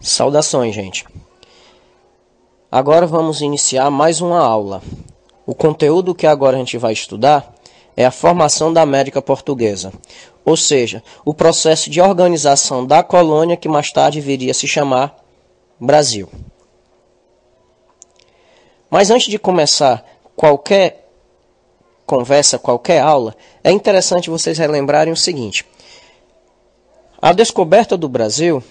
Saudações, gente. Agora vamos iniciar mais uma aula. O conteúdo que agora a gente vai estudar é a formação da América Portuguesa, ou seja, o processo de organização da colônia que mais tarde viria a se chamar Brasil. Mas antes de começar qualquer conversa, qualquer aula, é interessante vocês relembrarem o seguinte: a descoberta do Brasil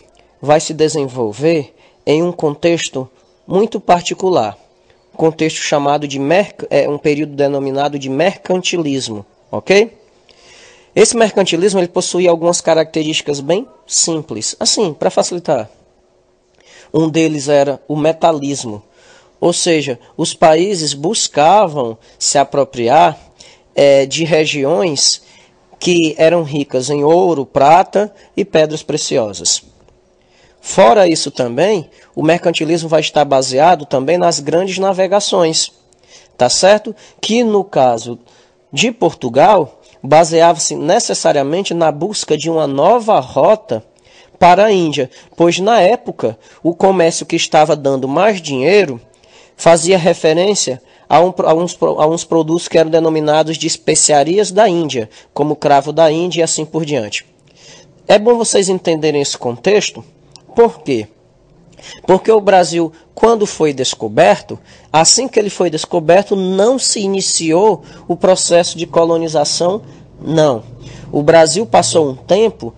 vai se desenvolver em um contexto muito particular, contexto chamado de um período denominado de mercantilismo, ok? Esse mercantilismo ele possui algumas características bem simples, assim, para facilitar. Um deles era o metalismo, ou seja, os países buscavam se apropriar de regiões que eram ricas em ouro, prata e pedras preciosas. Fora isso também, o mercantilismo vai estar baseado também nas grandes navegações, tá certo? Que no caso de Portugal, baseava-se necessariamente na busca de uma nova rota para a Índia, pois na época o comércio que estava dando mais dinheiro fazia referência a uns produtos que eram denominados de especiarias da Índia, como o cravo da Índia e assim por diante. É bom vocês entenderem esse contexto. Por quê? Porque o Brasil, quando foi descoberto, assim que ele foi descoberto, não se iniciou o processo de colonização, não. O Brasil passou um tempo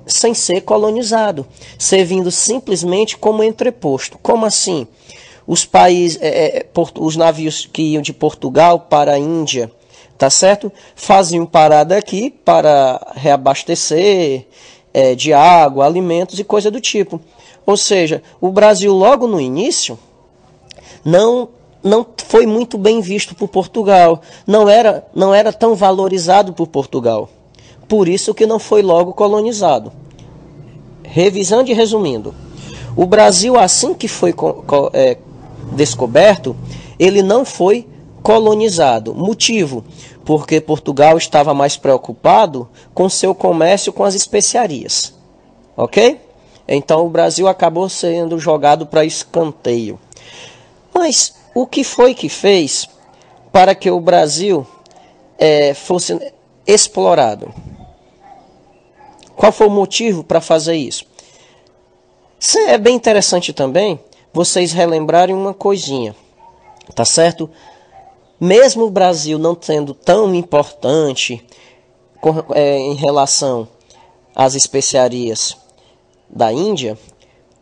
sem ser colonizado, servindo simplesmente como entreposto. Como assim? Os navios que iam de Portugal para a Índia, tá certo? Faziam parada aqui para reabastecer de água, alimentos e coisa do tipo. Ou seja, o Brasil logo no início não foi muito bem visto por Portugal, não era tão valorizado por Portugal. Por isso que não foi logo colonizado. Revisando e resumindo, o Brasil, assim que foi descoberto, ele não foi colonizado. Motivo: porque Portugal estava mais preocupado com seu comércio com as especiarias. Ok? Então o Brasil acabou sendo jogado para escanteio. Mas o que foi que fez para que o Brasil fosse explorado? Qual foi o motivo para fazer isso? É bem interessante também vocês relembrarem uma coisinha, tá certo? Mesmo o Brasil não sendo tão importante em relação às especiarias da Índia,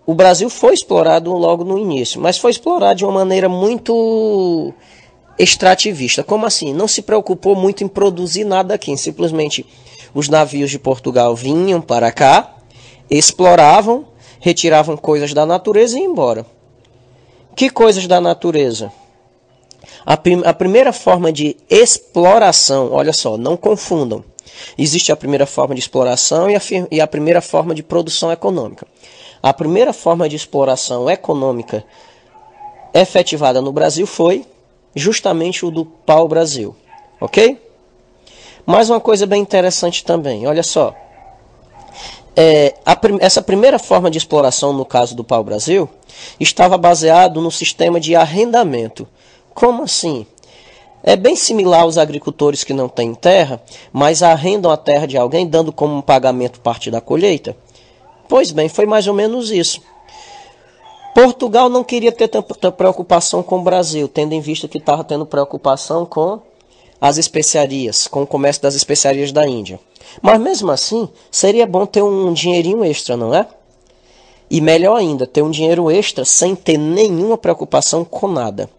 o Brasil foi explorado logo no início, mas foi explorado de uma maneira muito extrativista. Como assim? Não se preocupou muito em produzir nada aqui, simplesmente os navios de Portugal vinham para cá, exploravam, retiravam coisas da natureza e iam embora. Que coisas da natureza? A primeira forma de exploração, olha só, não confundam. Existe a primeira forma de exploração e a primeira forma de produção econômica. A primeira forma de exploração econômica efetivada no Brasil foi justamente o do pau-brasil. Ok? Mais uma coisa bem interessante também, olha só. Essa primeira forma de exploração, no caso do pau-brasil, estava baseado no sistema de arrendamento. Como assim? É bem similar aos agricultores que não têm terra, mas arrendam a terra de alguém, dando como pagamento parte da colheita. Pois bem, foi mais ou menos isso. Portugal não queria ter tanta preocupação com o Brasil, tendo em vista que estava tendo preocupação com as especiarias, com o comércio das especiarias da Índia. Mas mesmo assim, seria bom ter um dinheirinho extra, não é? E melhor ainda, ter um dinheiro extra sem ter nenhuma preocupação com nada.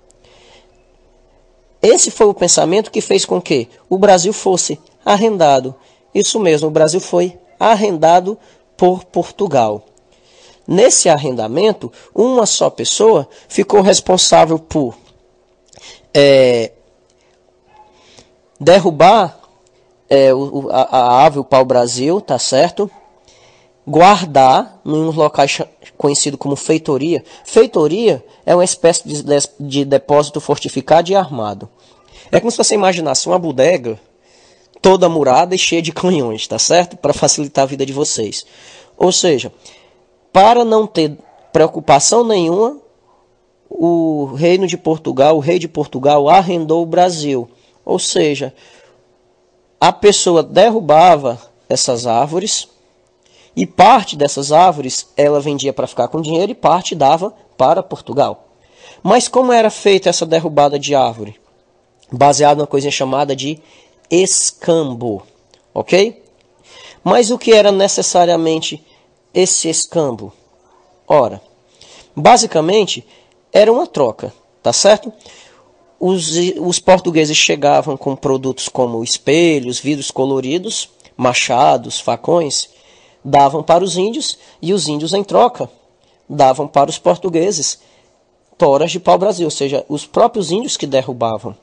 Esse foi o pensamento que fez com que o Brasil fosse arrendado. Isso mesmo, o Brasil foi arrendado por Portugal. Nesse arrendamento, uma só pessoa ficou responsável por derrubar a ave, o pau-brasil, tá certo? Guardar em uns locais conhecido como feitoria. Feitoria é uma espécie de depósito fortificado e armado. É como se você imaginasse uma bodega toda murada e cheia de canhões, tá certo? Para facilitar a vida de vocês. Ou seja, para não ter preocupação nenhuma, o reino de Portugal, o rei de Portugal arrendou o Brasil. Ou seja, a pessoa derrubava essas árvores e parte dessas árvores ela vendia para ficar com dinheiro e parte dava para Portugal. Mas como era feita essa derrubada de árvore? Baseado numa coisa chamada de escambo, ok? Mas o que era necessariamente esse escambo? Ora, basicamente era uma troca, tá certo? Os portugueses chegavam com produtos como espelhos, vidros coloridos, machados, facões, davam para os índios e os índios em troca davam para os portugueses toras de pau-brasil, ou seja, os próprios índios que derrubavam.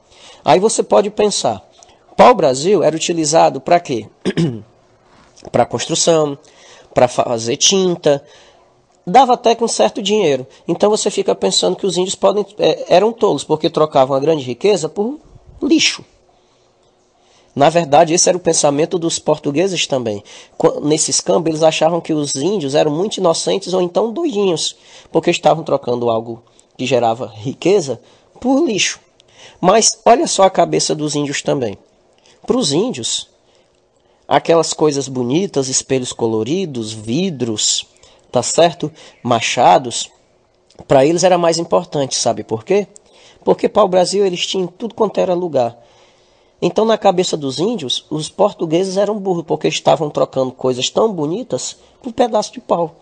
Aí você pode pensar, pau-brasil era utilizado para quê? Para construção, para fazer tinta, dava até com certo dinheiro. Então você fica pensando que os índios eram tolos, porque trocavam a grande riqueza por lixo. Na verdade, esse era o pensamento dos portugueses também. Nesse escambo, eles achavam que os índios eram muito inocentes ou então doidinhos, porque estavam trocando algo que gerava riqueza por lixo. Mas olha só a cabeça dos índios também. Para os índios, aquelas coisas bonitas, espelhos coloridos, vidros, tá certo? Machados, para eles era mais importante, sabe por quê? Porque pau-brasil eles tinham tudo quanto era lugar. Então, na cabeça dos índios, os portugueses eram burros, porque estavam trocando coisas tão bonitas por um pedaço de pau.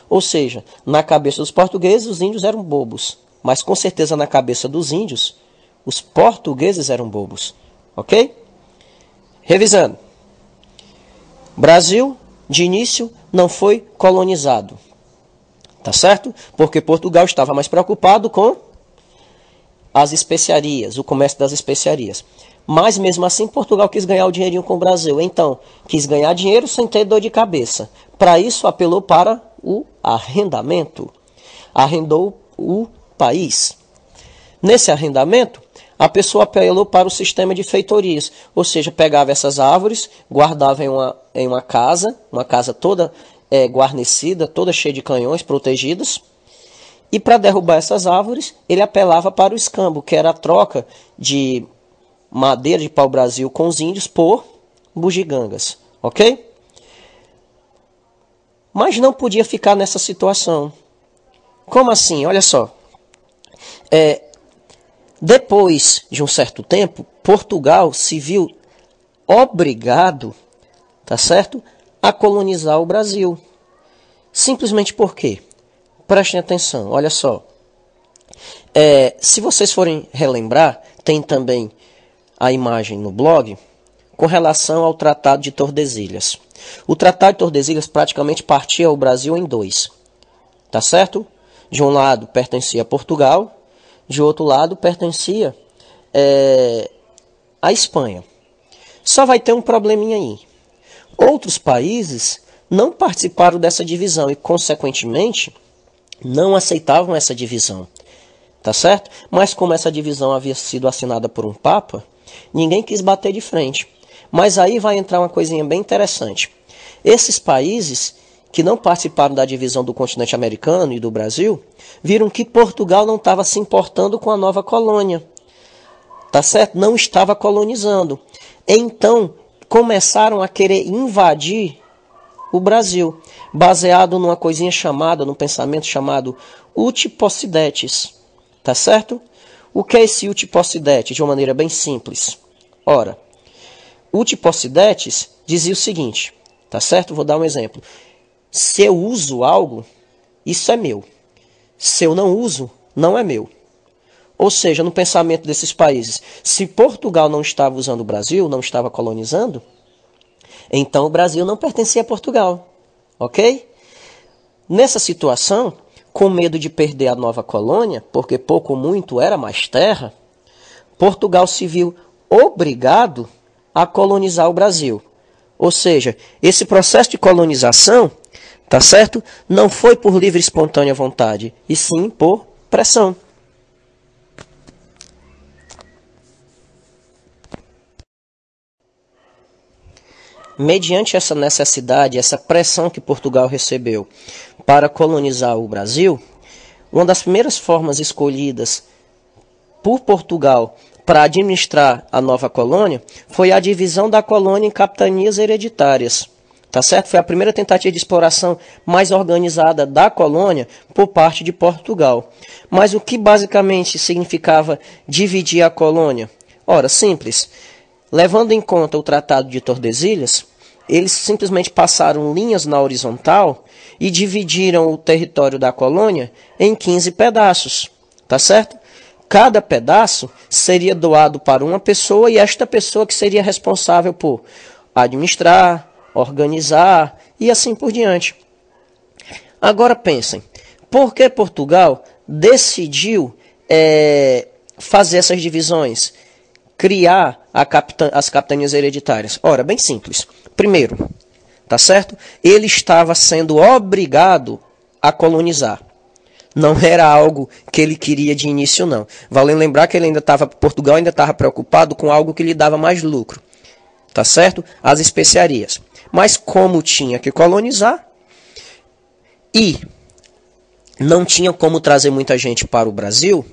Ou seja, na cabeça dos portugueses, os índios eram bobos. Mas, com certeza, na cabeça dos índios, os portugueses eram bobos. Ok? Revisando. Brasil, de início, não foi colonizado. Tá certo? Porque Portugal estava mais preocupado com as especiarias, o comércio das especiarias. Mas, mesmo assim, Portugal quis ganhar o dinheirinho com o Brasil. Então, quis ganhar dinheiro sem ter dor de cabeça. Para isso, apelou para o arrendamento. Arrendou o país. Nesse arrendamento, a pessoa apelou para o sistema de feitorias. Ou seja, pegava essas árvores, guardava em uma casa toda guarnecida, toda cheia de canhões protegidos. E para derrubar essas árvores, ele apelava para o escambo, que era a troca de madeira de pau-brasil com os índios por bugigangas, ok? Mas não podia ficar nessa situação. Como assim? Olha só. Depois de um certo tempo, Portugal se viu obrigado, tá certo, a colonizar o Brasil. Simplesmente por quê? Prestem atenção, olha só. Se vocês forem relembrar, tem também a imagem no blog com relação ao Tratado de Tordesilhas. O Tratado de Tordesilhas praticamente partia o Brasil em dois, tá certo? De um lado pertencia a Portugal, de outro lado pertencia a Espanha. Só vai ter um probleminha aí. Outros países não participaram dessa divisão e, consequentemente, não aceitavam essa divisão, tá certo? Mas como essa divisão havia sido assinada por um papa, ninguém quis bater de frente. Mas aí vai entrar uma coisinha bem interessante. Esses países que não participaram da divisão do continente americano e do Brasil, viram que Portugal não estava se importando com a nova colônia. Tá certo? Não estava colonizando. Então, começaram a querer invadir o Brasil, baseado numa coisinha chamada, num pensamento chamado Uti Possidetis. Tá certo? O que é esse Uti Possidetis? De uma maneira bem simples. Ora, Uti Possidetis dizia o seguinte, tá certo? Vou dar um exemplo. Se eu uso algo, isso é meu. Se eu não uso, não é meu. Ou seja, no pensamento desses países, se Portugal não estava usando o Brasil, não estava colonizando, então o Brasil não pertencia a Portugal. Ok? Nessa situação, com medo de perder a nova colônia, porque pouco ou muito era mais terra, Portugal se viu obrigado a colonizar o Brasil. Ou seja, esse processo de colonização, tá certo? Não foi por livre e espontânea vontade, e sim por pressão. mediante essa necessidade, essa pressão que Portugal recebeu para colonizar o Brasil, uma das primeiras formas escolhidas por Portugal para administrar a nova colônia foi a divisão da colônia em capitanias hereditárias. Tá certo? Foi a primeira tentativa de exploração mais organizada da colônia por parte de Portugal. Mas o que basicamente significava dividir a colônia? Ora, simples. Levando em conta o Tratado de Tordesilhas, eles simplesmente passaram linhas na horizontal e dividiram o território da colônia em 15 pedaços. Tá certo? Cada pedaço seria doado para uma pessoa e esta pessoa que seria responsável por administrar, organizar e assim por diante. Agora pensem, por que Portugal decidiu fazer essas divisões, criar as capitanias hereditárias? Ora, bem simples. Primeiro, tá certo? Ele estava sendo obrigado a colonizar. Não era algo que ele queria de início, não. Vale lembrar que Portugal ainda estava preocupado com algo que lhe dava mais lucro. Tá certo? As especiarias. Mas como tinha que colonizar e não tinha como trazer muita gente para o Brasil,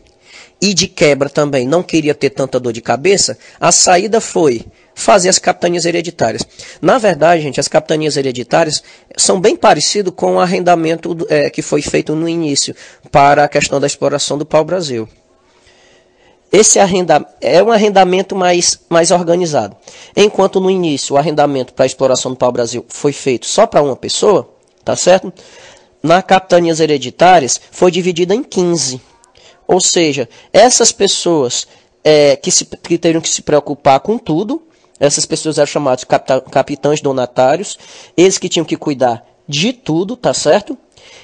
e de quebra também não queria ter tanta dor de cabeça, a saída foi fazer as capitanias hereditárias. Na verdade, gente, as capitanias hereditárias são bem parecidas com o arrendamento que foi feito no início para a questão da exploração do pau-brasil. Esse é um arrendamento mais organizado. Enquanto no início o arrendamento para a exploração do pau-brasil foi feito só para uma pessoa, tá certo? Nas capitanias hereditárias foi dividida em 15. Ou seja, essas pessoas que teriam que se preocupar com tudo, essas pessoas eram chamadas de capitães donatários, eles que tinham que cuidar de tudo, tá certo?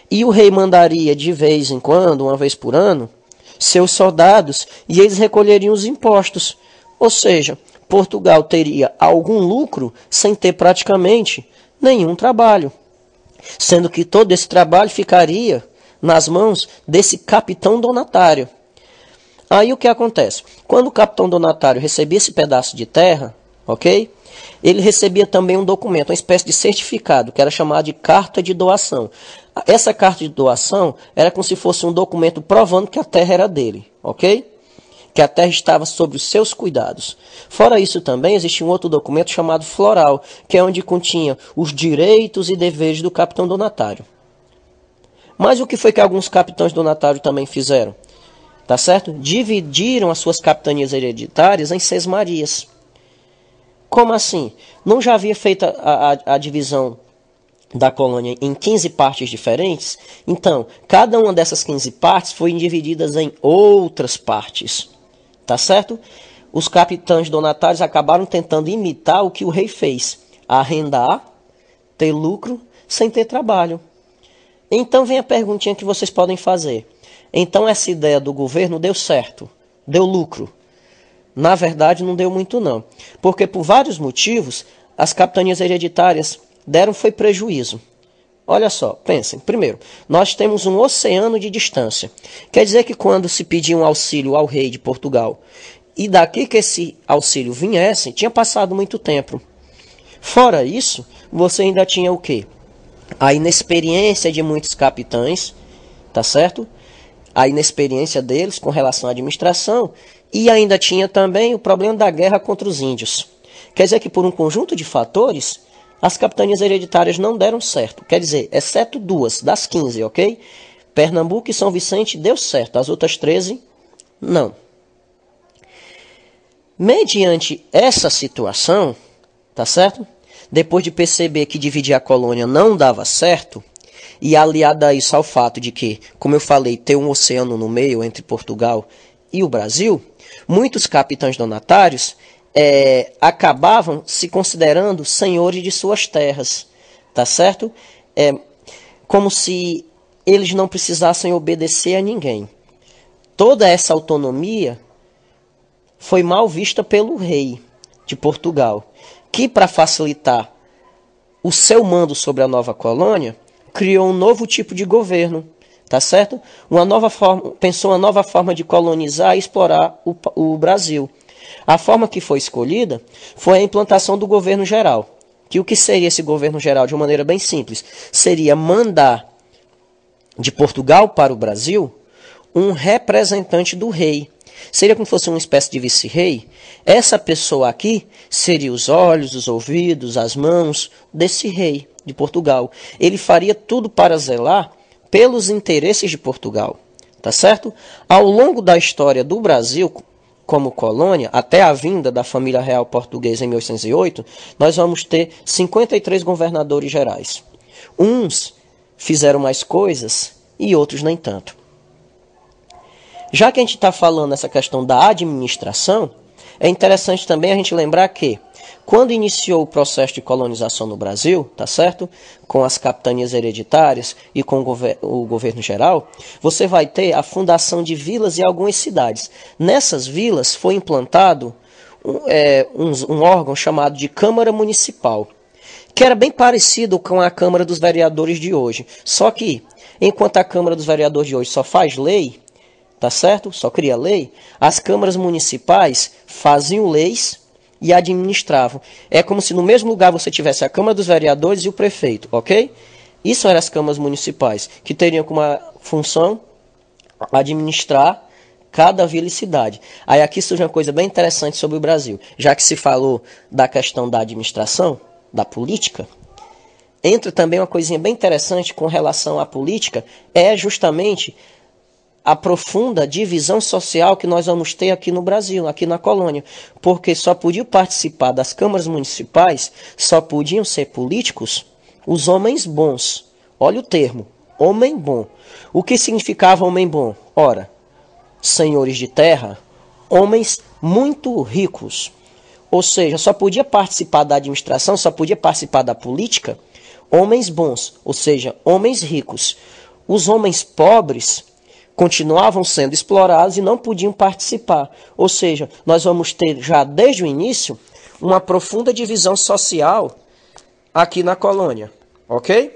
E o rei mandaria de vez em quando, uma vez por ano, seus soldados e eles recolheriam os impostos. Ou seja, Portugal teria algum lucro sem ter praticamente nenhum trabalho. Sendo que todo esse trabalho ficaria nas mãos desse capitão donatário. Aí o que acontece? Quando o capitão donatário recebia esse pedaço de terra, ok? Ele recebia também um documento, uma espécie de certificado, que era chamado de carta de doação. Essa carta de doação era como se fosse um documento provando que a terra era dele, ok? Que a terra estava sob os seus cuidados. Fora isso também existia um outro documento chamado floral, que é onde continha os direitos e deveres do capitão donatário. Mas o que foi que alguns capitães donatários também fizeram? Tá certo? Dividiram as suas capitanias hereditárias em sesmarias. Como assim? Não já havia feito a divisão da colônia em 15 partes diferentes? Então, cada uma dessas 15 partes foi divididas em outras partes. Tá certo? Os capitães donatários acabaram tentando imitar o que o rei fez. Arrendar, ter lucro, sem ter trabalho. Então vem a perguntinha que vocês podem fazer. Então essa ideia do governo deu certo? Deu lucro? Na verdade não deu muito não. Porque por vários motivos as capitanias hereditárias foi prejuízo. Olha só, pensem. Primeiro, nós temos um oceano de distância. Quer dizer que quando se pedia um auxílio ao rei de Portugal e daqui que esse auxílio viesse, tinha passado muito tempo. Fora isso, você ainda tinha o quê? A inexperiência de muitos capitães, tá certo? A inexperiência deles com relação à administração e ainda tinha também o problema da guerra contra os índios. Quer dizer que por um conjunto de fatores, as capitanias hereditárias não deram certo. Quer dizer, exceto 2 das 15, ok? Pernambuco e São Vicente deu certo, as outras 13 não. Mediante essa situação, tá certo? Depois de perceber que dividir a colônia não dava certo, e aliado a isso ao fato de que, como eu falei, tem um oceano no meio entre Portugal e o Brasil, muitos capitães donatários acabavam se considerando senhores de suas terras, tá certo? Como se eles não precisassem obedecer a ninguém. Toda essa autonomia foi mal vista pelo rei de Portugal, que, para facilitar o seu mando sobre a nova colônia, criou um novo tipo de governo, tá certo? Pensou uma nova forma de colonizar e explorar o Brasil. A forma que foi escolhida foi a implantação do governo geral, que o que seria esse governo geral de uma maneira bem simples? Seria mandar de Portugal para o Brasil um representante do rei. Seria como se fosse uma espécie de vice-rei. Essa pessoa aqui seria os olhos, os ouvidos, as mãos desse rei de Portugal. Ele faria tudo para zelar pelos interesses de Portugal, tá certo? Ao longo da história do Brasil como colônia, até a vinda da família real portuguesa em 1808, nós vamos ter 53 governadores gerais. Uns fizeram mais coisas e outros nem tanto. Já que a gente está falando nessa questão da administração, é interessante também a gente lembrar que, quando iniciou o processo de colonização no Brasil, tá certo? Com as capitanias hereditárias e com o governo geral, você vai ter a fundação de vilas e algumas cidades. Nessas vilas foi implantado um órgão chamado de Câmara Municipal, que era bem parecido com a Câmara dos Vereadores de hoje. Só que, enquanto a Câmara dos Vereadores de hoje só faz lei, tá certo? Só cria lei, as câmaras municipais faziam leis e administravam. É como se no mesmo lugar você tivesse a Câmara dos Vereadores e o prefeito, ok? Isso eram as câmaras municipais, que teriam como função administrar cada vila e cidade. Aí aqui surge uma coisa bem interessante sobre o Brasil. Já que se falou da questão da administração, da política, entra também uma coisinha bem interessante com relação à política, é justamente a profunda divisão social que nós vamos ter aqui no Brasil, aqui na colônia. Porque só podiam participar das câmaras municipais, só podiam ser políticos os homens bons. Olha o termo, homem bom. O que significava homem bom? Ora, senhores de terra, homens muito ricos. Ou seja, só podia participar da administração, só podia participar da política homens bons, ou seja, homens ricos. Os homens pobres continuavam sendo explorados e não podiam participar. Ou seja, nós vamos ter já desde o início uma profunda divisão social aqui na colônia, ok?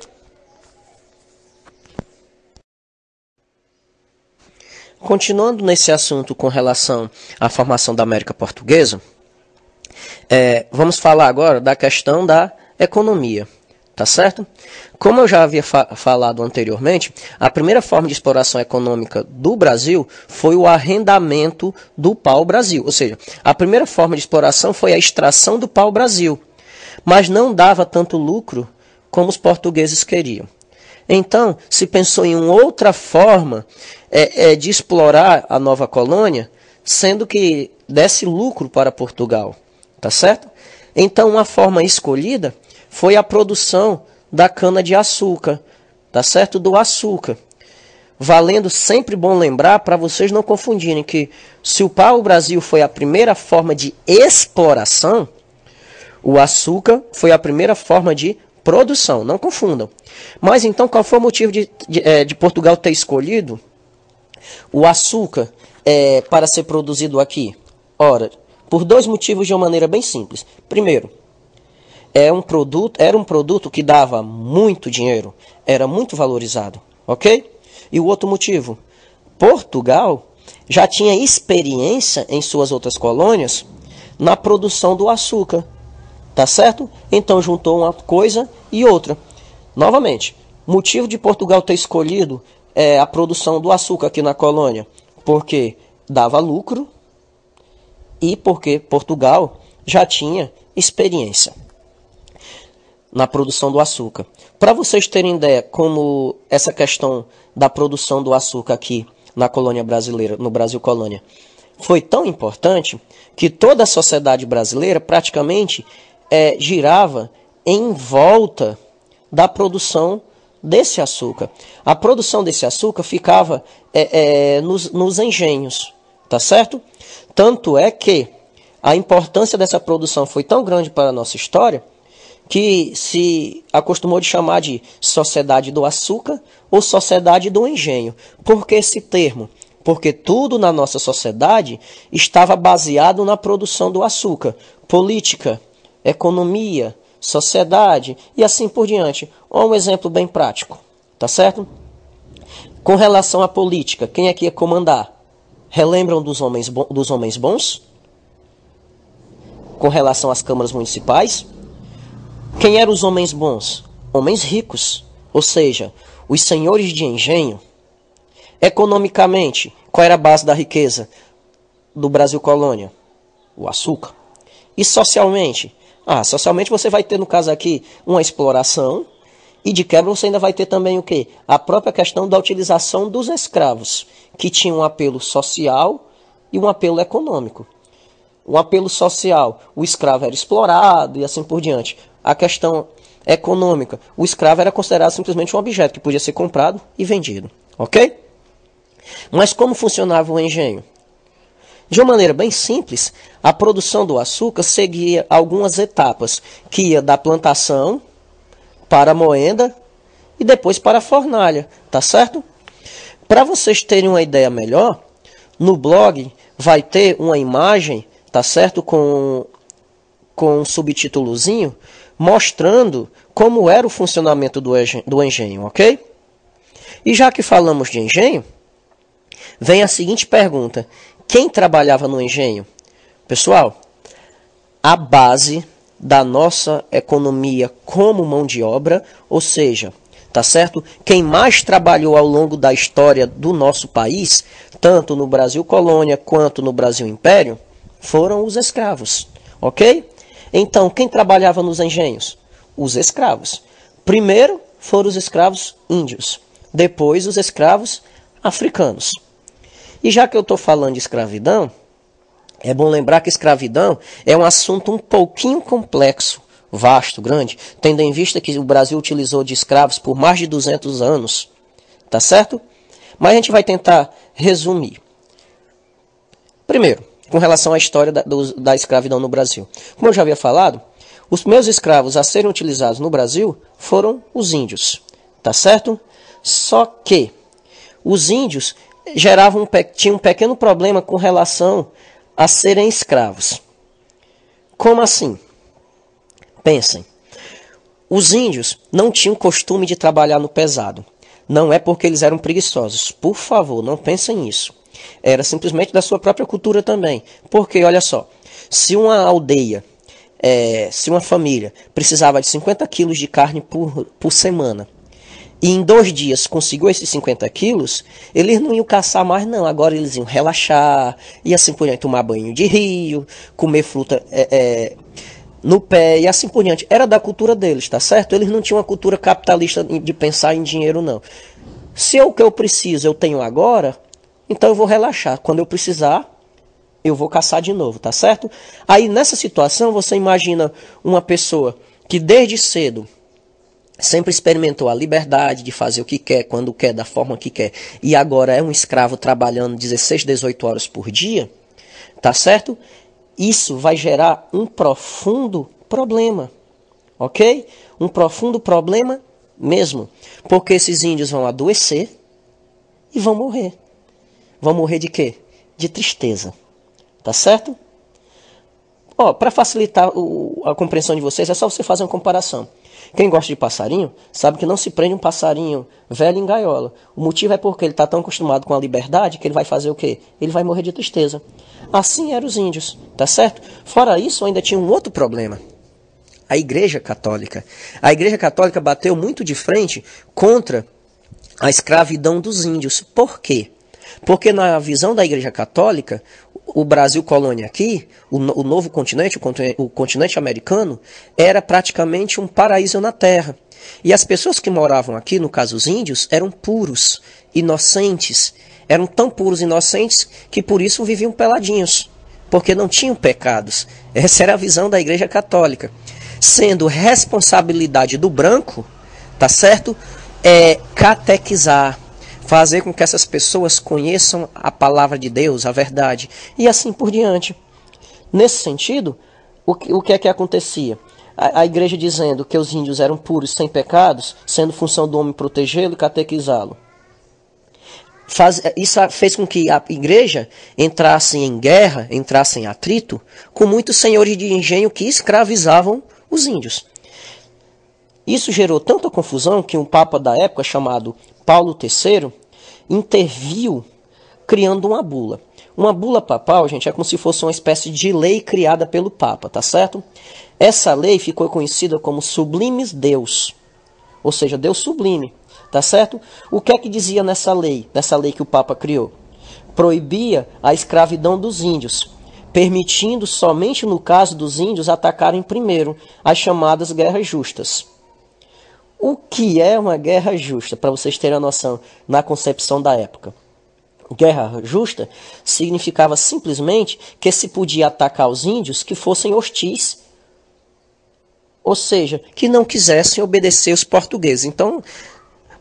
Continuando nesse assunto com relação à formação da América Portuguesa, vamos falar agora da questão da economia. Tá certo? Como eu já havia falado anteriormente, a primeira forma de exploração econômica do Brasil foi o arrendamento do pau-brasil. Ou seja, a primeira forma de exploração foi a extração do pau-brasil. Mas não dava tanto lucro como os portugueses queriam. Então, se pensou em uma outra forma de explorar a nova colônia, sendo que desse lucro para Portugal. Tá certo? Então, uma forma escolhida foi a produção da cana-de-açúcar, tá certo? Do açúcar. Valendo sempre bom lembrar, para vocês não confundirem, que se o pau-brasil foi a primeira forma de exploração, o açúcar foi a primeira forma de produção, não confundam. Mas então, qual foi o motivo de Portugal ter escolhido o açúcar para ser produzido aqui? Ora, por dois motivos de uma maneira bem simples. Primeiro, era um produto que dava muito dinheiro, era muito valorizado, ok? E o outro motivo, Portugal já tinha experiência em suas outras colônias na produção do açúcar, tá certo? Então juntou uma coisa e outra. Novamente, motivo de Portugal ter escolhido a produção do açúcar aqui na colônia, porque dava lucro e porque Portugal já tinha experiência na produção do açúcar. Para vocês terem ideia como essa questão da produção do açúcar aqui na colônia brasileira, no Brasil colônia, foi tão importante que toda a sociedade brasileira praticamente girava em volta da produção desse açúcar. A produção desse açúcar ficava nos engenhos, tá certo? Tanto é que a importância dessa produção foi tão grande para a nossa história que se acostumou de chamar de sociedade do açúcar ou sociedade do engenho. Por que esse termo? Porque tudo na nossa sociedade estava baseado na produção do açúcar. Política, economia, sociedade e assim por diante. Um exemplo bem prático, tá certo? Com relação à política, quem é que ia comandar? Relembram dos homens bons? Com relação às câmaras municipais? Quem eram os homens bons? Homens ricos, ou seja, os senhores de engenho. Economicamente, qual era a base da riqueza do Brasil colônia? O açúcar. E socialmente? Socialmente você vai ter, no caso aqui, uma exploração, e de quebra você ainda vai ter também o quê? A própria questão da utilização dos escravos, que tinha um apelo social e um apelo econômico. Um apelo social, o escravo era explorado e assim por diante. A questão econômica, o escravo era considerado simplesmente um objeto que podia ser comprado e vendido. Ok? Mas como funcionava o engenho? De uma maneira bem simples, a produção do açúcar seguia algumas etapas, que ia da plantação para a moenda e depois para a fornalha, tá certo? Para vocês terem uma ideia melhor, no blog vai ter uma imagem, tá certo? Com um subtítulozinho, mostrando como era o funcionamento do engenho, ok? E já que falamos de engenho, vem a seguinte pergunta: quem trabalhava no engenho? Pessoal, a base da nossa economia como mão de obra, ou seja, tá certo? Quem mais trabalhou ao longo da história do nosso país, tanto no Brasil colônia quanto no Brasil império, foram os escravos, ok? Então, quem trabalhava nos engenhos? Os escravos. Primeiro foram os escravos índios, depois os escravos africanos. E já que eu estou falando de escravidão, é bom lembrar que escravidão é um assunto um pouquinho complexo, vasto, grande, tendo em vista que o Brasil utilizou de escravos por mais de 200 anos, tá certo? Mas a gente vai tentar resumir. Primeiro, com relação à história da escravidão no Brasil. Como eu já havia falado, os primeiros escravos a serem utilizados no Brasil foram os índios, tá certo? Só que os índios tinham um pequeno problema com relação a serem escravos. Como assim? Pensem. Os índios não tinham costume de trabalhar no pesado. Não é porque eles eram preguiçosos. Por favor, não pensem nisso. Era simplesmente da sua própria cultura também. Porque, olha só, se uma aldeia, se uma família precisava de 50 quilos de carne por semana, e em 2 dias conseguiu esses 50 quilos, eles não iam caçar mais não. Agora eles iam relaxar, e assim por diante, tomar banho de rio, comer fruta no pé, e assim por diante. Era da cultura deles, tá certo? Eles não tinham uma cultura capitalista de pensar em dinheiro, não. Se o que eu preciso eu tenho agora, então eu vou relaxar. Quando eu precisar, eu vou caçar de novo, tá certo? Aí nessa situação você imagina uma pessoa que desde cedo sempre experimentou a liberdade de fazer o que quer, quando quer, da forma que quer, e agora é um escravo trabalhando 16, 18 horas por dia, tá certo? Isso vai gerar um profundo problema, ok? Um profundo problema mesmo, porque esses índios vão adoecer e vão morrer. Vão morrer de quê? De tristeza, tá certo? Para facilitar a compreensão de vocês, é só você fazer uma comparação. Quem gosta de passarinho sabe que não se prende um passarinho velho em gaiola. O motivo é porque ele está tão acostumado com a liberdade que ele vai fazer o quê? Ele vai morrer de tristeza. Assim eram os índios, tá certo? Fora isso, ainda tinha um outro problema. A Igreja Católica. A Igreja Católica bateu muito de frente contra a escravidão dos índios. Por quê? Porque na visão da Igreja Católica, o Brasil colônia aqui, o novo continente, o continente americano, era praticamente um paraíso na terra. E as pessoas que moravam aqui, no caso os índios, eram puros, inocentes. Eram tão puros e inocentes que por isso viviam peladinhos, porque não tinham pecados. Essa era a visão da Igreja Católica. Sendo responsabilidade do branco, tá certo? Catequizar. Fazer com que essas pessoas conheçam a palavra de Deus, a verdade, e assim por diante. Nesse sentido, o que é que acontecia? A igreja dizendo que os índios eram puros, sem pecados, sendo função do homem protegê-lo e catequizá-lo. Isso fez com que a igreja entrasse em guerra, entrasse em atrito, com muitos senhores de engenho que escravizavam os índios. Isso gerou tanta confusão que um papa da época, chamado Paulo III, interviu criando uma bula. Uma bula papal, gente, é como se fosse uma espécie de lei criada pelo Papa, tá certo? Essa lei ficou conhecida como Sublimes Deus, ou seja, Deus sublime, tá certo? O que é que dizia nessa lei que o Papa criou? Proibia a escravidão dos índios, permitindo somente no caso dos índios atacarem primeiro as chamadas guerras justas. O que é uma guerra justa, para vocês terem a noção, na concepção da época? Guerra justa significava simplesmente que se podia atacar os índios que fossem hostis, ou seja, que não quisessem obedecer os portugueses. Então,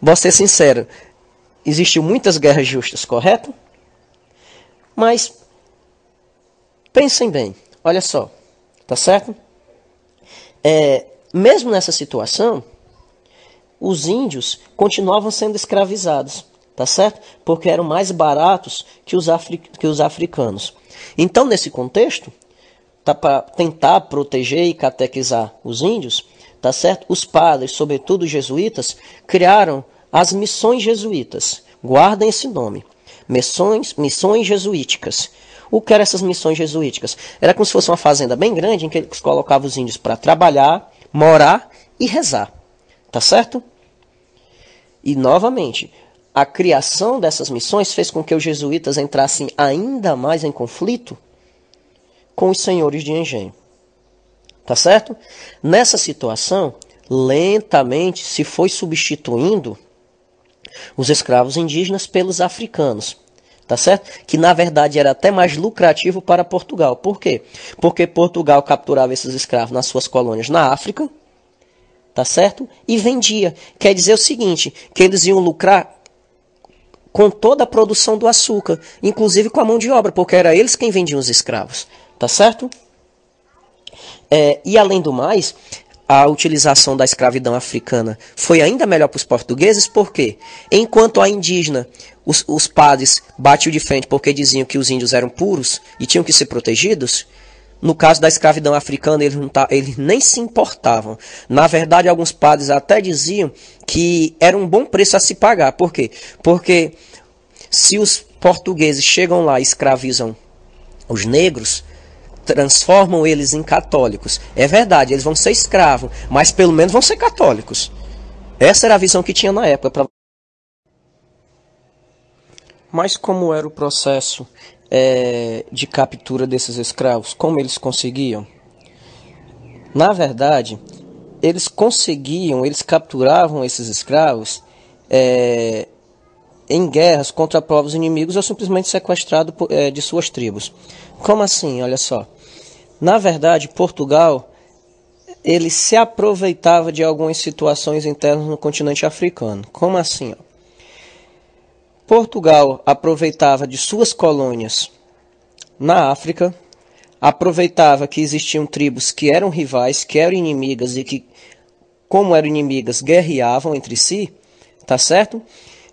vou ser sincero, existiu muitas guerras justas, correto? Mas, pensem bem, olha só, tá certo? Mesmo nessa situação, os índios continuavam sendo escravizados, tá certo? Porque eram mais baratos que os africanos. Então, nesse contexto, tá, para tentar proteger e catequizar os índios, tá certo? Os padres, sobretudo os jesuítas, criaram as missões jesuítas. Guardem esse nome. Missões jesuíticas. O que eram essas missões jesuíticas? Era como se fosse uma fazenda bem grande em que eles colocavam os índios para trabalhar, morar e rezar. Tá certo? E, novamente, a criação dessas missões fez com que os jesuítas entrassem ainda mais em conflito com os senhores de engenho. Tá certo? Nessa situação, lentamente se foi substituindo os escravos indígenas pelos africanos. Tá certo? Que na verdade era até mais lucrativo para Portugal. Por quê? Porque Portugal capturava esses escravos nas suas colônias na África, tá certo? E vendia. Quer dizer o seguinte, que eles iam lucrar com toda a produção do açúcar, inclusive com a mão de obra, porque era eles quem vendiam os escravos, tá certo? E além do mais, a utilização da escravidão africana foi ainda melhor para os portugueses, porque enquanto a indígena, os padres batiam de frente porque diziam que os índios eram puros e tinham que ser protegidos, no caso da escravidão africana, eles nem se importavam. Na verdade, alguns padres até diziam que era um bom preço a se pagar. Por quê? Porque se os portugueses chegam lá e escravizam os negros, transformam eles em católicos. É verdade, eles vão ser escravos, mas pelo menos vão ser católicos. Essa era a visão que tinha na época. Mas como era o processo de captura desses escravos? Como eles conseguiam? Na verdade, eles capturavam esses escravos em guerras contra povos inimigos ou simplesmente sequestrados de suas tribos. Como assim? Olha só. Na verdade, Portugal ele se aproveitava de algumas situações internas no continente africano. Como assim? Portugal aproveitava de suas colônias na África, aproveitava que existiam tribos que eram rivais, que eram inimigas e que, como eram inimigas, guerreavam entre si, tá certo?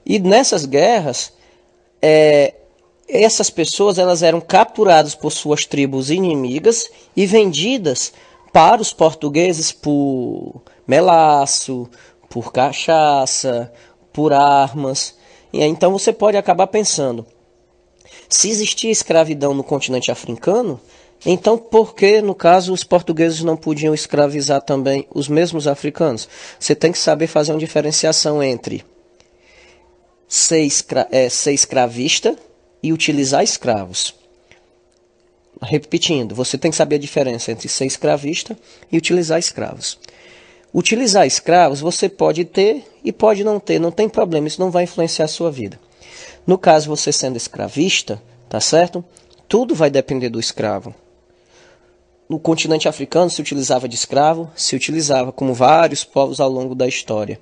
E nessas guerras, essas pessoas elas eram capturadas por suas tribos inimigas e vendidas para os portugueses por melaço, por cachaça, por armas. E então você pode acabar pensando, se existia escravidão no continente africano, então por que, no caso, os portugueses não podiam escravizar também os mesmos africanos? Você tem que saber fazer uma diferenciação entre ser escravista e utilizar escravos. Repetindo, você tem que saber a diferença entre ser escravista e utilizar escravos. Utilizar escravos você pode ter e pode não ter, não tem problema, isso não vai influenciar a sua vida. No caso, você sendo escravista, tá certo? Tudo vai depender do escravo. No continente africano se utilizava de escravo, se utilizava como vários povos ao longo da história.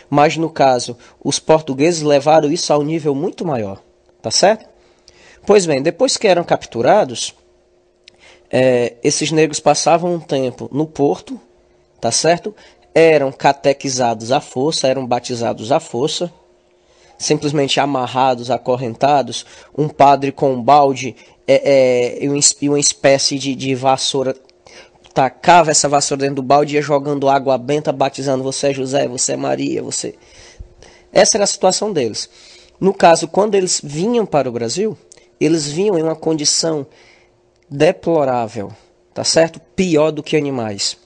Mas no caso, os portugueses levaram isso a um nível muito maior, tá certo? Pois bem, depois que eram capturados, esses negros passavam um tempo no porto, tá certo? Eram catequizados à força, eram batizados à força, simplesmente amarrados, acorrentados, um padre com um balde e uma espécie de vassoura, tacava essa vassoura dentro do balde e ia jogando água benta, batizando, você é José, você é Maria, você... Essa era a situação deles. No caso, quando eles vinham para o Brasil, eles vinham em uma condição deplorável, tá certo? Pior do que animais.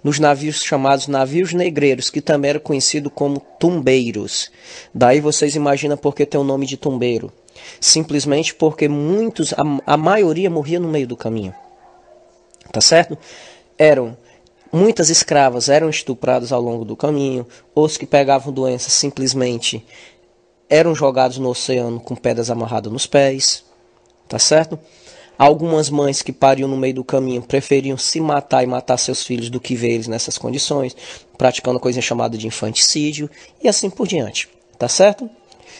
Nos navios chamados navios negreiros, que também eram conhecidos como tumbeiros. Daí vocês imaginam por que tem o nome de tumbeiro. Simplesmente porque a maioria morria no meio do caminho. Tá certo? Muitas escravas eram estupradas ao longo do caminho. Os que pegavam doenças simplesmente eram jogados no oceano com pedras amarradas nos pés. Tá certo? Algumas mães que pariam no meio do caminho preferiam se matar e matar seus filhos do que ver eles nessas condições, praticando coisa chamada de infanticídio e assim por diante. Tá certo?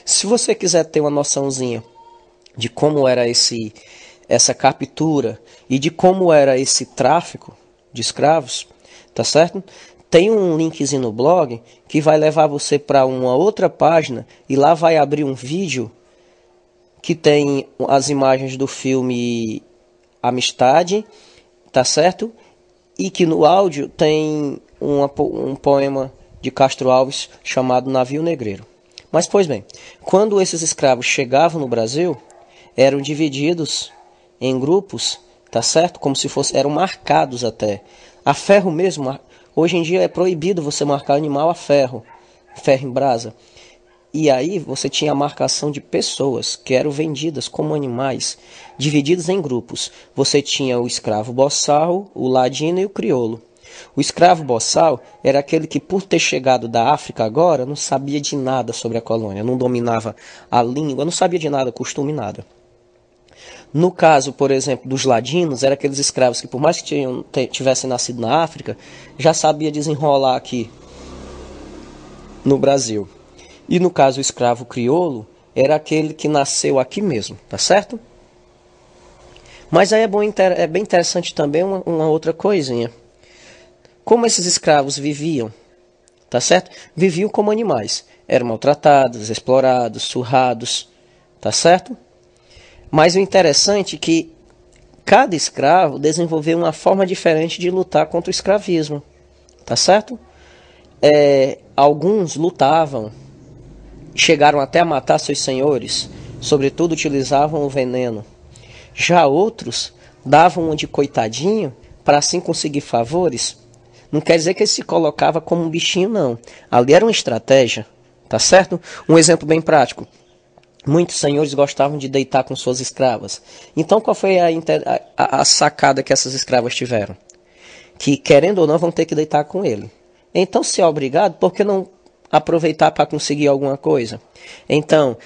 Se você quiser ter uma noçãozinha de como era essa captura e de como era esse tráfico de escravos, tá certo? Tem um linkzinho no blog que vai levar você para uma outra página e lá vai abrir um vídeo que tem as imagens do filme Amistade, tá certo? E que no áudio tem um poema de Castro Alves chamado Navio Negreiro. Mas, pois bem, quando esses escravos chegavam no Brasil, eram divididos em grupos, tá certo? Como se eram marcados até. A ferro mesmo, hoje em dia é proibido você marcar animal a ferro em brasa. E aí você tinha a marcação de pessoas que eram vendidas como animais, divididas em grupos. Você tinha o escravo boçal, o ladino e o crioulo. O escravo boçal era aquele que, por ter chegado da África agora, não sabia de nada sobre a colônia, não dominava a língua, não sabia de nada, costume, nada. No caso, por exemplo, dos ladinos, eram aqueles escravos que, por mais que tivessem nascido na África, já sabia desenrolar aqui no Brasil. E no caso, o escravo crioulo era aquele que nasceu aqui mesmo, tá certo? Mas aí é bem interessante também uma outra coisinha. Como esses escravos viviam, tá certo? Viviam como animais. Eram maltratados, explorados, surrados, tá certo? Mas o interessante é que cada escravo desenvolveu uma forma diferente de lutar contra o escravismo, tá certo? Alguns lutavam, chegaram até a matar seus senhores, sobretudo utilizavam o veneno. Já outros davam um de coitadinho para assim conseguir favores. Não quer dizer que ele se colocava como um bichinho, não. Ali era uma estratégia, tá certo? Um exemplo bem prático. Muitos senhores gostavam de deitar com suas escravas. Então qual foi a sacada que essas escravas tiveram? Que, querendo ou não, vão ter que deitar com ele. Então, se é obrigado, por que não aproveitar para conseguir alguma coisa? Então,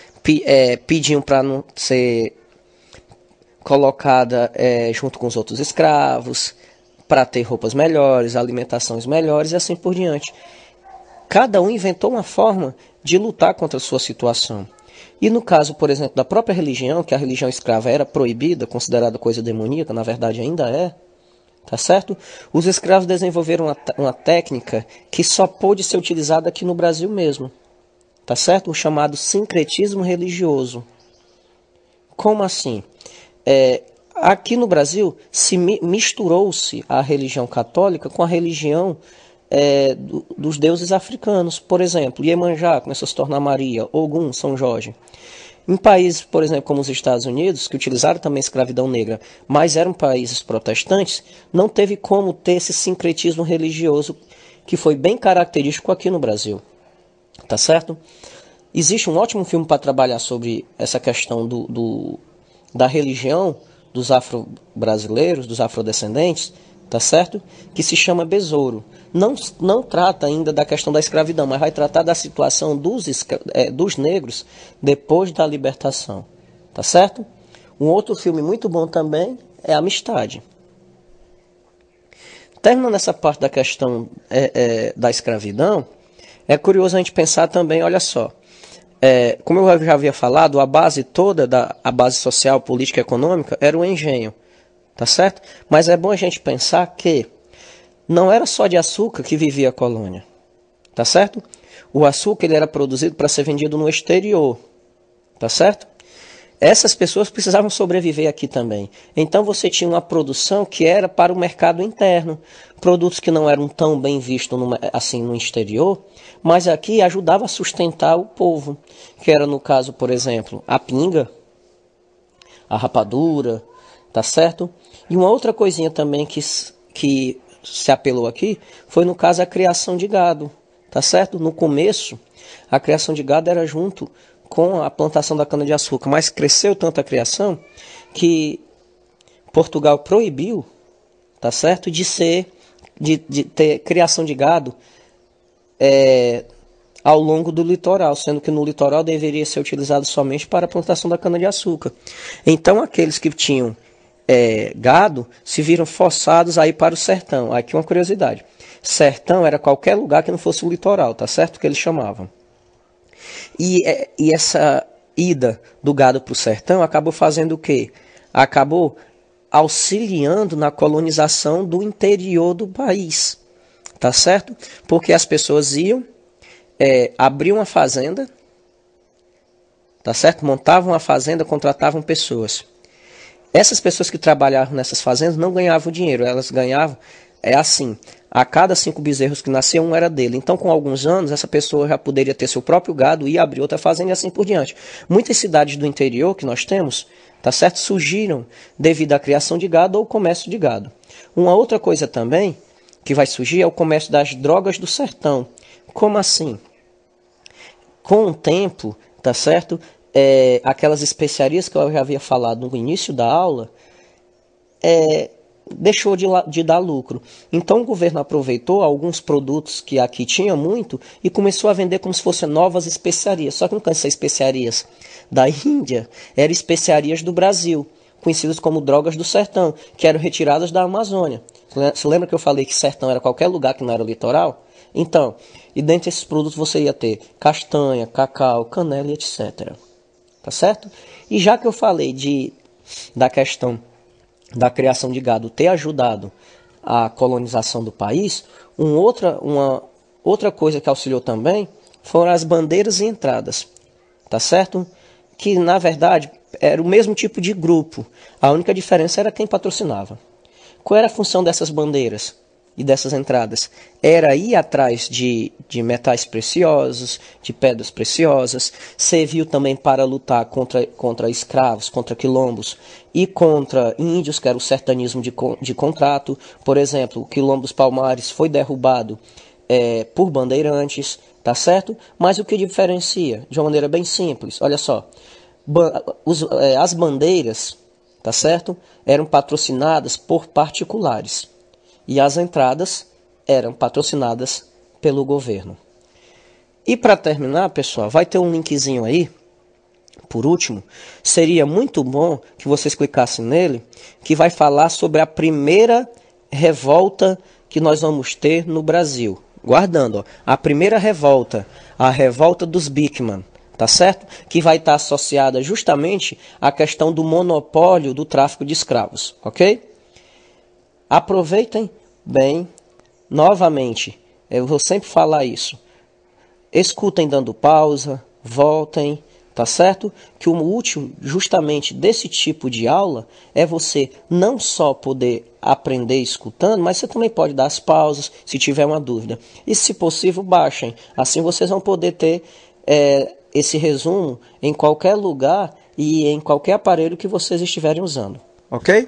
pediam para não ser colocada junto com os outros escravos, para ter roupas melhores, alimentações melhores e assim por diante. Cada um inventou uma forma de lutar contra a sua situação. E no caso, por exemplo, da própria religião, que a religião escrava era proibida, considerada coisa demoníaca, na verdade ainda é, tá certo? Os escravos desenvolveram uma técnica que só pôde ser utilizada aqui no Brasil mesmo, tá certo? O chamado sincretismo religioso. Como assim? Aqui no Brasil misturou-se a religião católica com a religião dos deuses africanos. Por exemplo, Iemanjá começou a se tornar Maria, Ogum, São Jorge. Em países, por exemplo, como os Estados Unidos, que utilizaram também a escravidão negra, mas eram países protestantes, não teve como ter esse sincretismo religioso que foi bem característico aqui no Brasil. Tá certo? Existe um ótimo filme para trabalhar sobre essa questão da religião dos afro-brasileiros, dos afrodescendentes, tá certo? Que se chama Besouro. Não trata ainda da questão da escravidão, mas vai tratar da situação dos negros depois da libertação, tá certo? Um outro filme muito bom também é Amistade. Terminando essa parte da questão da escravidão, é curioso a gente pensar também, olha só, como eu já havia falado, a base toda, a base social, política e econômica era o engenho, tá certo? Mas é bom a gente pensar que não era só de açúcar que vivia a colônia, tá certo? O açúcar ele era produzido para ser vendido no exterior, tá certo? essas pessoas precisavam sobreviver aqui também. Então você tinha uma produção que era para o mercado interno, produtos que não eram tão bem vistos assim no exterior, mas aqui ajudava a sustentar o povo, que era no caso, por exemplo, a pinga, a rapadura, tá certo? E uma outra coisinha também que se apelou aqui foi no caso a criação de gado, tá certo? No começo, a criação de gado era junto com a plantação da cana-de-açúcar, mas cresceu tanto a criação que Portugal proibiu, tá certo, de ter criação de gado ao longo do litoral, sendo que no litoral deveria ser utilizado somente para a plantação da cana-de-açúcar. Então aqueles que tinham gado se viram forçados a ir para o sertão. Aqui uma curiosidade: sertão era qualquer lugar que não fosse o litoral, tá certo? Que eles chamavam. E essa ida do gado para o sertão acabou fazendo o quê? Acabou auxiliando na colonização do interior do país, tá certo? Porque as pessoas iam, abriam uma fazenda, tá certo? Montavam uma fazenda, contratavam pessoas. Essas pessoas que trabalhavam nessas fazendas não ganhavam dinheiro, elas ganhavam, assim, a cada 5 bezerros que nasciam, um era dele. Então, com alguns anos, essa pessoa já poderia ter seu próprio gado e abrir outra fazenda e assim por diante. Muitas cidades do interior que nós temos, tá certo, surgiram devido à criação de gado ou comércio de gado. Uma outra coisa também que vai surgir é o comércio das drogas do sertão. Como assim? Com o tempo, tá certo, aquelas especiarias que eu já havia falado no início da aula, deixou de dar lucro. Então o governo aproveitou alguns produtos que aqui tinha muito e começou a vender como se fossem novas especiarias. Só que não can ser especiarias da Índia, eram especiarias do Brasil, conhecidas como drogas do sertão, que eram retiradas da Amazônia. Você lembra que eu falei que sertão era qualquer lugar que não era litoral? Então, e dentre esses produtos você ia ter castanha, cacau, canela e etc. Tá certo? E já que eu falei da questão da criação de gado ter ajudado a colonização do país, uma outra coisa que auxiliou também foram as bandeiras e entradas, tá certo? Que na verdade era o mesmo tipo de grupo, a única diferença era quem patrocinava. Qual era a função dessas bandeiras e dessas entradas? Era ir atrás de metais preciosos, de pedras preciosas, serviu também para lutar contra escravos, contra quilombos e contra índios, que era o sertanismo de contrato. Por exemplo, o quilombo dos Palmares foi derrubado por bandeirantes, tá certo? Mas o que diferencia? De uma maneira bem simples, olha só, as bandeiras, tá certo, eram patrocinadas por particulares e as entradas eram patrocinadas pelo governo. E para terminar, pessoal, vai ter um linkzinho aí, por último, seria muito bom que vocês clicassem nele, que vai falar sobre a primeira revolta que nós vamos ter no Brasil. Guardando, ó, a primeira revolta, a revolta dos Beekman, tá certo? Que vai estar associada justamente à questão do monopólio do tráfico de escravos, ok? Aproveitem bem, novamente, eu vou sempre falar isso. Escutem dando pausa, voltem, tá certo? Que o útil justamente desse tipo de aula é você não só poder aprender escutando, mas você também pode dar as pausas se tiver uma dúvida. E se possível, baixem. Assim vocês vão poder ter esse resumo em qualquer lugar e em qualquer aparelho que vocês estiverem usando. Ok?